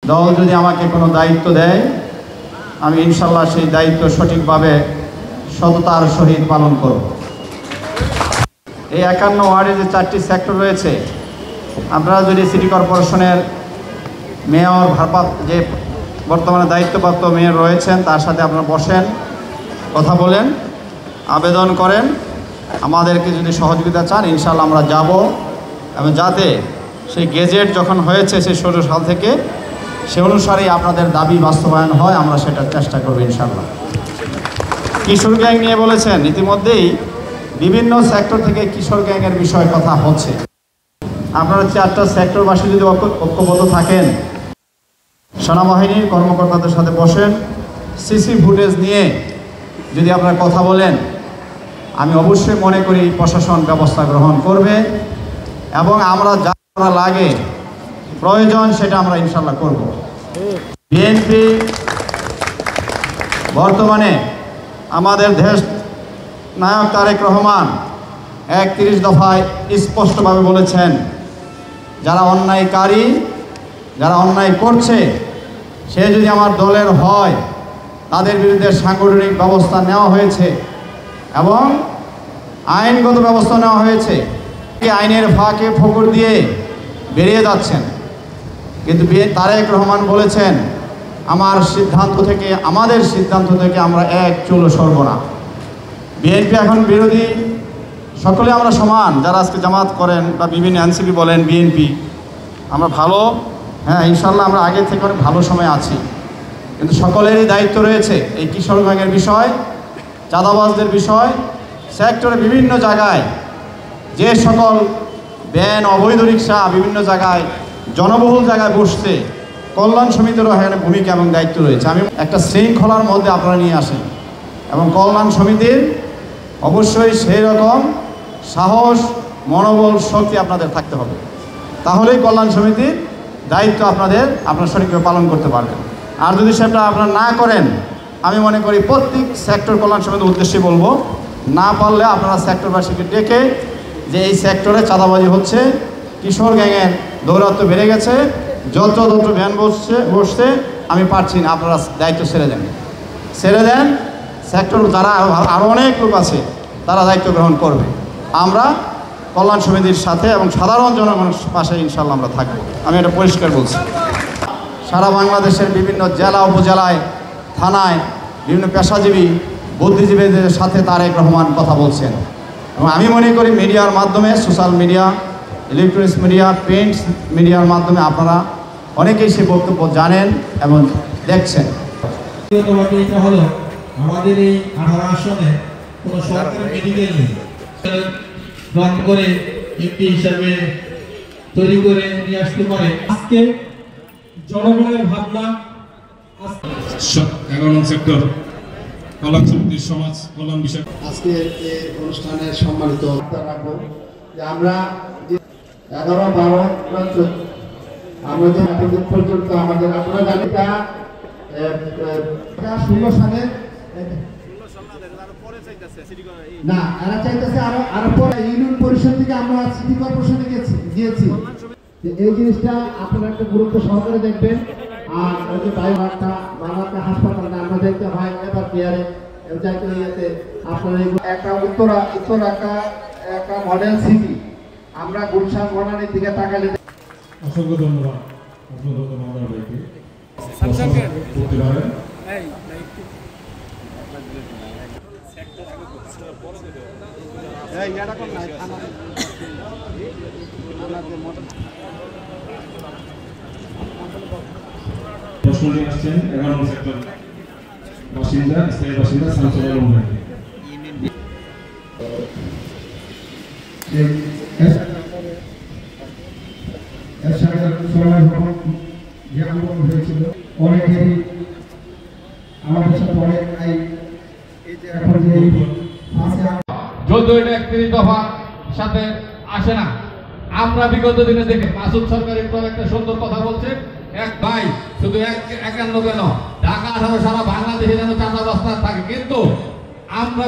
দল যদি আমাকে কোনো দায়িত্ব দেয় আমি ইনশাল্লাহ সেই দায়িত্ব সঠিকভাবে সততার সহিত পালন করব। এই 51 ওয়ার্ডে যে 4টি সেক্টর রয়েছে, আপনারা যদি সিটি কর্পোরেশনের মেয়র যে বর্তমানে দায়িত্বপ্রাপ্ত মেয়র রয়েছেন তার সাথে আপনারা বসেন, কথা বলেন, আবেদন করেন, আমাদেরকে যদি সহযোগিতা চান ইনশাল্লাহ আমরা যাব, এবং যাতে সেই গেজেট যখন হয়েছে সেই 16 সাল থেকে সে অনুসারেই আপনাদের দাবি বাস্তবায়ন হয়, আমরা সেটার চেষ্টা করব ইনশাল্লাহ। কিশোর গ্যাং নিয়ে বলেছেন, ইতিমধ্যেই বিভিন্ন সেক্টর থেকে কিশোর গ্যাংয়ের বিষয়ে কথা হচ্ছে। আপনারা 4টা সেক্টরবাসী যদি ঐক্যবদ্ধ থাকেন, সেনাবাহিনীর কর্মকর্তাদের সাথে বসেন, সিসি ফুটেজ নিয়ে যদি আপনারা কথা বলেন, আমি অবশ্যই মনে করি প্রশাসন ব্যবস্থা গ্রহণ করবে, এবং আমরা যা লাগে প্রয়োজন সেটা আমরা ইনশাল্লাহ করব। বিএনপি বর্তমানে আমাদের দেশ নায়ক তারেক রহমান 31 দফায় স্পষ্টভাবে বলেছেন, যারা অন্যায়কারী, যারা অন্যায় করছে, সে যদি আমার দলের হয় তাদের বিরুদ্ধে সাংগঠনিক ব্যবস্থা নেওয়া হয়েছে এবং আইনগত ব্যবস্থা নেওয়া হয়েছে। আইনের ফাঁকে ফোকর দিয়ে বেরিয়ে যাচ্ছেন, কিন্তু তারেক রহমান বলেছেন আমাদের সিদ্ধান্ত থেকে আমরা এক চুলও সরব না। বিএনপি এখন বিরোধী, সকলে আমরা সমান, যারা আজকে জামাত করেন বা বিভিন্ন এনসিপি বলেন, বিএনপি আমরা ভালো, হ্যাঁ ইনশাল্লাহ আমরা আগে থেকে অনেক ভালো সময় আছি, কিন্তু সকলেরই দায়িত্ব রয়েছে এই কিশোর গ্যাংয়ের বিষয়, চাঁদাবাজদের বিষয়, সেক্টরে বিভিন্ন জায়গায় যে সকল ভ্যান, অবৈধ রিক্সা বিভিন্ন জায়গায় জনবহুল জায়গায় বসছে, কল্যাণ সমিতিরও এখানে ভূমিকা এবং দায়িত্ব রয়েছে। আমি একটা শৃঙ্খলার মধ্যে আপনারা নিয়ে আসেন, এবং কল্যাণ সমিতির অবশ্যই সেই রকম সাহস, মনোবল, শক্তি আপনাদের থাকতে হবে, তাহলেই কল্যাণ সমিতির দায়িত্ব আপনারা সঠিকভাবে পালন করতে পারবেন। আর যদি সেটা আপনারা না করেন, আমি মনে করি প্রত্যেক সেক্টর কল্যাণ সমিতির উদ্দেশ্যে বলবো, না পারলে আপনারা সেক্টরবাসীকে ডেকে যে এই সেক্টরে চাঁদাবাজি হচ্ছে, কিশোর গ্যাংয়ের দৌরাত্ম্য বেড়ে গেছে, যত ভ্যান বসছে আমি পারছি না, আপনারা দায়িত্ব ছেড়ে দেন, সেক্টর যারা আরও অনেক লোক আছে তারা দায়িত্ব গ্রহণ করবে। আমরা কল্যাণ সমিতির সাথে এবং সাধারণ জনগণের পাশে ইনশাল্লাহ আমরা থাকবো, আমি এটা পরিষ্কার বলছি। সারা বাংলাদেশের বিভিন্ন জেলা, উপজেলায়, থানায় বিভিন্ন পেশাজীবী, বুদ্ধিজীবীদের সাথে তারেক রহমান কথা বলছেন, এবং আমি মনে করি মিডিয়ার মাধ্যমে, social media, electronics media, print মিডিয়ার মাধ্যমে আপনারা অনেকেই সে বক্তব্য জানেন এবং দেখছেন। এটা হলো আমাদের এই 18 আসনে কোনো সরকারি মেডিকেল নেই, করে এমপি হিসাবে তৈরি করে নিয়ে আসতে পারে। আজকে জনগণের ভাবনা 11 সেক্টর কল্যাণ সমিতির সমাজ কল্যাণ বিষয় আজকে এই অনুষ্ঠানের সম্মানিত রাখবো যে আমরা 11, 12, 14 আমরা যে এতদিন পর্যন্ত আমাদের আপনারা জানেন 16 সালে না এরা চাইতেছে আরো পরে ইউনিয়ন পরিষদ থেকে আমরা সিটি কর্পোরেশনে গিয়েছি। এই জিনিসটা আপনারা একটা গুরুত্ব সহকারে দেখবেন। আর ওই যে বাংলাটা হাসপাতালে আমরা দেখতে হয় এবার কেয়ারে ইয়েতে আপনারা একটা উত্তর একটা মডেল সিটি, আমরা গুলশান বনানীর দিকে তাকালে। অসংখ্য ধন্যবাদ প্রশ্ন নিয়ে আসছেন 11 সেক্টর বাসিন্দা, স্থায়ী বাসিন্দা শামসুল আলম ভাই। অনেকেরই আমাদের সাথে অনেক নাই, এখন যে 14-31 দফা সাথে আসে না। আমরা বিগত দিনে দেখে মাসুদ সরকারের পর একটা সুন্দর কথা বলছে, এক ভাই শুধু 51 কেন, ঢাকা সারা বাংলাদেশে যেন চাঁদা বস্তা থাকে, কিন্তু আমরা